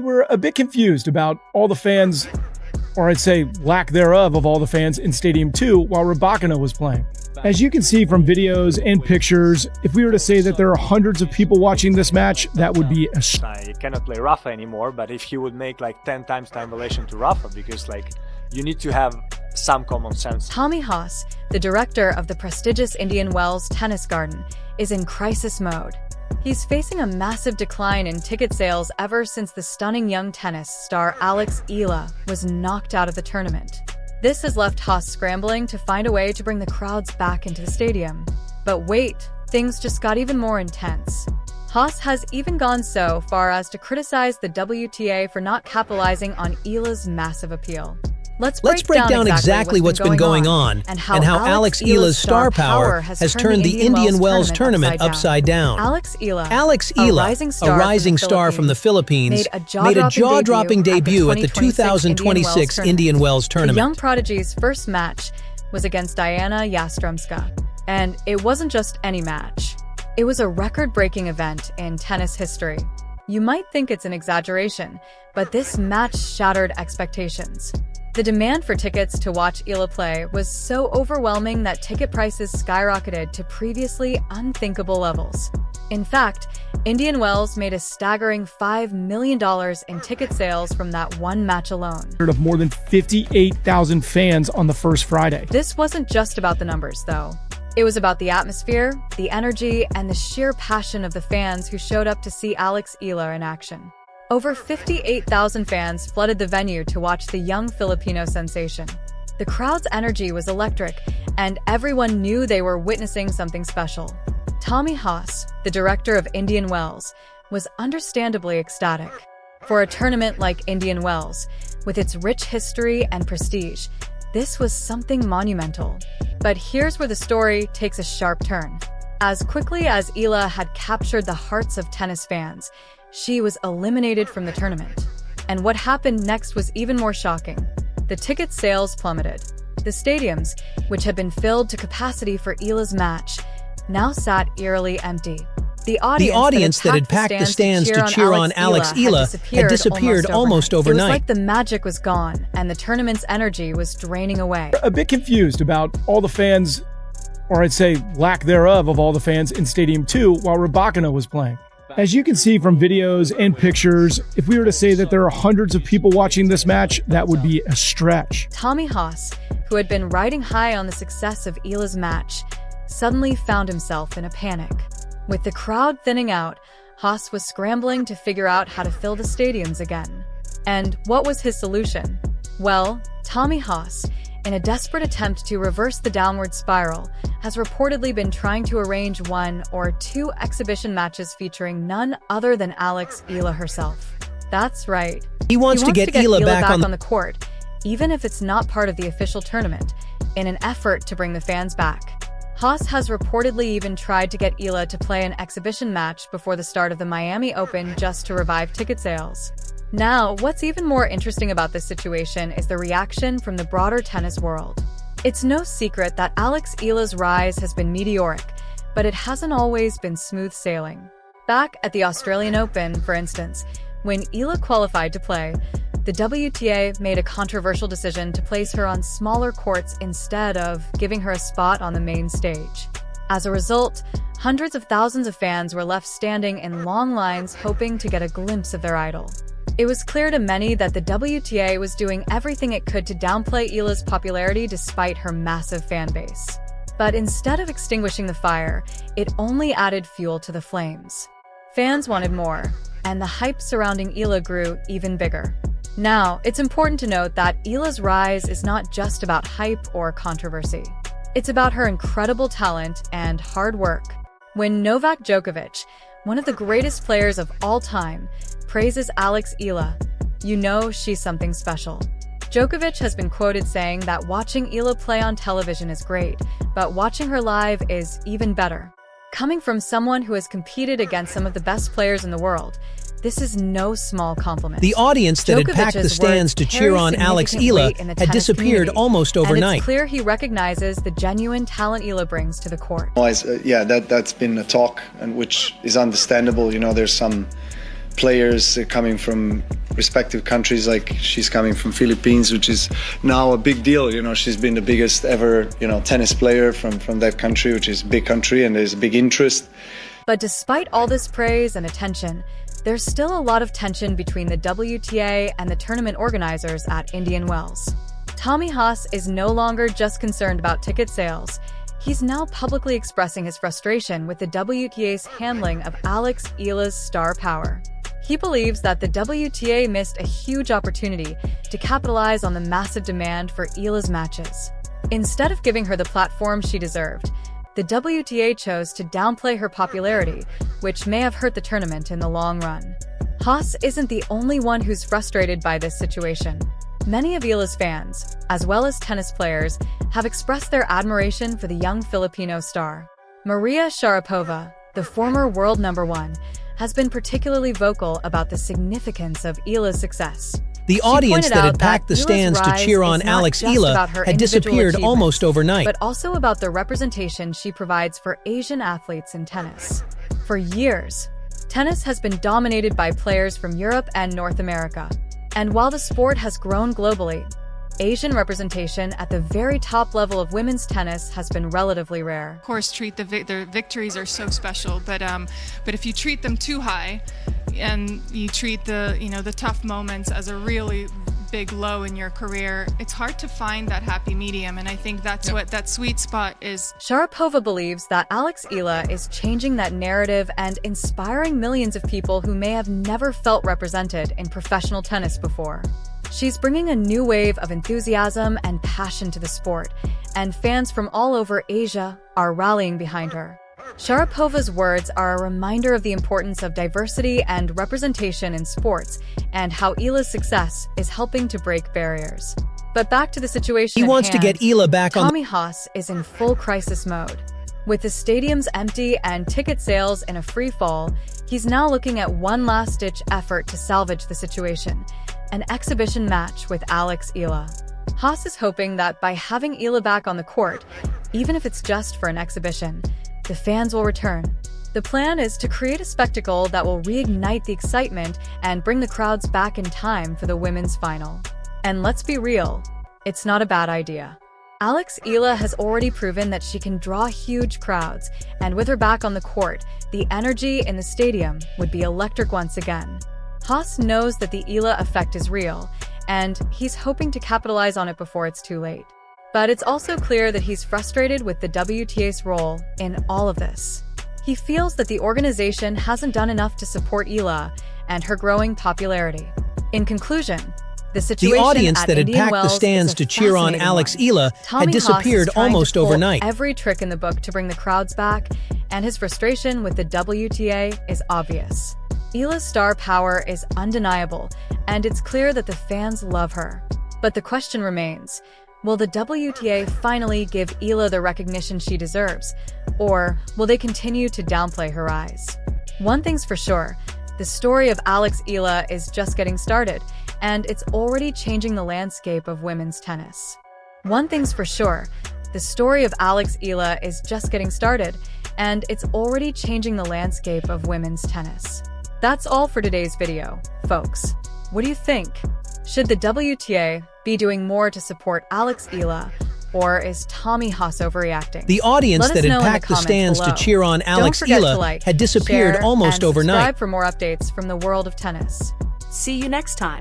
we were a bit confused about all the fans, or I'd say lack thereof of all the fans in Stadium 2 while Rybakina was playing. As you can see from videos and pictures, if we were to say that there are hundreds of people watching this match, that would be a You cannot play Rafa anymore, but if he would make like 10 times time relation to Rafa, because like you need to have some common sense. Tommy Haas, the director of the prestigious Indian Wells Tennis Garden, is in crisis mode. He's facing a massive decline in ticket sales ever since the stunning young tennis star Alexandra Eala was knocked out of the tournament. This has left Haas scrambling to find a way to bring the crowds back into the stadium. But wait, things just got even more intense. Haas has even gone so far as to criticize the WTA for not capitalizing on Eala's massive appeal. Let's break down exactly what's been going on and how Alex Eala's star power has turned the Indian Wells tournament upside down. Alex Eala, a rising star from the Philippines, made a jaw-dropping debut at the 2026 Indian Wells tournament. The young prodigy's first match was against Diana Yastremska, and it wasn't just any match. It was a record-breaking event in tennis history. You might think it's an exaggeration, but this match shattered expectations. The demand for tickets to watch Eala play was so overwhelming that ticket prices skyrocketed to previously unthinkable levels. In fact, Indian Wells made a staggering $5 million in ticket sales from that one match alone. Of more than 58,000 fans on the first Friday. This wasn't just about the numbers, though. It was about the atmosphere, the energy, and the sheer passion of the fans who showed up to see Alex Eala in action. Over 58,000 fans flooded the venue to watch the young Filipino sensation. The crowd's energy was electric, and everyone knew they were witnessing something special. Tommy Haas, the director of Indian Wells, was understandably ecstatic. For a tournament like Indian Wells, with its rich history and prestige, this was something monumental. But here's where the story takes a sharp turn. As quickly as Eala had captured the hearts of tennis fans, she was eliminated from the tournament. And what happened next was even more shocking. The ticket sales plummeted. The stadiums, which had been filled to capacity for Eala's match, now sat eerily empty. The audience that had packed the stands to cheer on Alex Eala had disappeared almost overnight. It was like the magic was gone, and the tournament's energy was draining away. A bit confused about all the fans, or I'd say lack thereof of all the fans in Stadium 2 while Rybakina was playing. As you can see from videos and pictures, if we were to say that there are hundreds of people watching this match, that would be a stretch. Tommy Haas, who had been riding high on the success of Eala's match, suddenly found himself in a panic. With the crowd thinning out, Haas was scrambling to figure out how to fill the stadiums again. And what was his solution? Well, Tommy Haas, in a desperate attempt to reverse the downward spiral, has reportedly been trying to arrange 1 or 2 exhibition matches featuring none other than Alex Eala herself. That's right. He wants to get Eala back on the court, even if it's not part of the official tournament, in an effort to bring the fans back. Haas has reportedly even tried to get Eala to play an exhibition match before the start of the Miami Open just to revive ticket sales. Now, what's even more interesting about this situation is the reaction from the broader tennis world. It's no secret that Alex Eala's rise has been meteoric, but it hasn't always been smooth sailing. Back at the Australian Open, for instance, when Eala qualified to play, the WTA made a controversial decision to place her on smaller courts instead of giving her a spot on the main stage. As a result, hundreds of thousands of fans were left standing in long lines hoping to get a glimpse of their idol. It was clear to many that the WTA was doing everything it could to downplay Eala's popularity despite her massive fan base. But instead of extinguishing the fire, it only added fuel to the flames. Fans wanted more, and the hype surrounding Eala grew even bigger. Now, it's important to note that Eala's rise is not just about hype or controversy. It's about her incredible talent and hard work. When Novak Djokovic, one of the greatest players of all time, praises Alex Eala, you know she's something special. Djokovic has been quoted saying that watching Eala play on television is great, but watching her live is even better. Coming from someone who has competed against some of the best players in the world, this is no small compliment. The audience that had packed the stands to cheer on Alex Eala had disappeared almost overnight. And it's clear he recognizes the genuine talent Eala brings to the court. Yeah, that's been a talk, and which is understandable. You know, there's some players coming from respective countries. Like she's coming from Philippines, which is now a big deal. You know, she's been the biggest ever, you know, tennis player from that country, which is a big country, and there's a big interest. But despite all this praise and attention, there's still a lot of tension between the WTA and the tournament organizers at Indian Wells. Tommy Haas is no longer just concerned about ticket sales. He's now publicly expressing his frustration with the WTA's handling of Alex Eala's star power. He believes that the WTA missed a huge opportunity to capitalize on the massive demand for Eala's matches. Instead of giving her the platform she deserved, the WTA chose to downplay her popularity, which may have hurt the tournament in the long run. Haas isn't the only one who's frustrated by this situation. Many of Eala's fans, as well as tennis players, have expressed their admiration for the young Filipino star. Maria Sharapova, the former world #1, has been particularly vocal about the significance of Eala's success. The audience that had packed the stands to cheer on Alex Eala had disappeared almost overnight. But also about the representation she provides for Asian athletes in tennis. For years, tennis has been dominated by players from Europe and North America. And while the sport has grown globally, Asian representation at the very top level of women's tennis has been relatively rare. Of course, their victories are so special, but if you treat them too high, and you treat the tough moments as a really big low in your career, it's hard to find that happy medium, and I think that's what that sweet spot is. Sharapova believes that Alex Eala is changing that narrative and inspiring millions of people who may have never felt represented in professional tennis before. She's bringing a new wave of enthusiasm and passion to the sport, and fans from all over Asia are rallying behind her. Sharapova's words are a reminder of the importance of diversity and representation in sports, and how Eala's success is helping to break barriers. But back to the situation he wants to get Eala back on. Tommy Haas is in full crisis mode. With the stadiums empty and ticket sales in a free fall, he's now looking at one last-ditch effort to salvage the situation: an exhibition match with Alex Eala. Haas is hoping that by having Eala back on the court, even if it's just for an exhibition, the fans will return. The plan is to create a spectacle that will reignite the excitement and bring the crowds back in time for the women's final. And let's be real, it's not a bad idea. Alex Eala has already proven that she can draw huge crowds, and with her back on the court, the energy in the stadium would be electric once again. Haas knows that the Eala effect is real, and he's hoping to capitalize on it before it's too late. But it's also clear that he's frustrated with the WTA's role in all of this. He feels that the organization hasn't done enough to support Eala and her growing popularity. In conclusion, the situation the audience at that had Indian packed the Wells stands to cheer on Alex Eala had disappeared almost overnight. Every trick in the book to bring the crowds back, and his frustration with the WTA is obvious. Eala's star power is undeniable, and it's clear that the fans love her. But the question remains: will the WTA finally give Eala the recognition she deserves, or will they continue to downplay her rise? One thing's for sure, the story of Alex Eala is just getting started, and it's already changing the landscape of women's tennis. One thing's for sure, the story of Alex Eala is just getting started, and it's already changing the landscape of women's tennis. That's all for today's video, folks. What do you think? Should the WTA be doing more to support Alex Eala, or is Tommy Haas overreacting? The audience that had packed the stands to cheer on Alex Eala had disappeared almost overnight. Subscribe for more updates from the world of tennis. See you next time.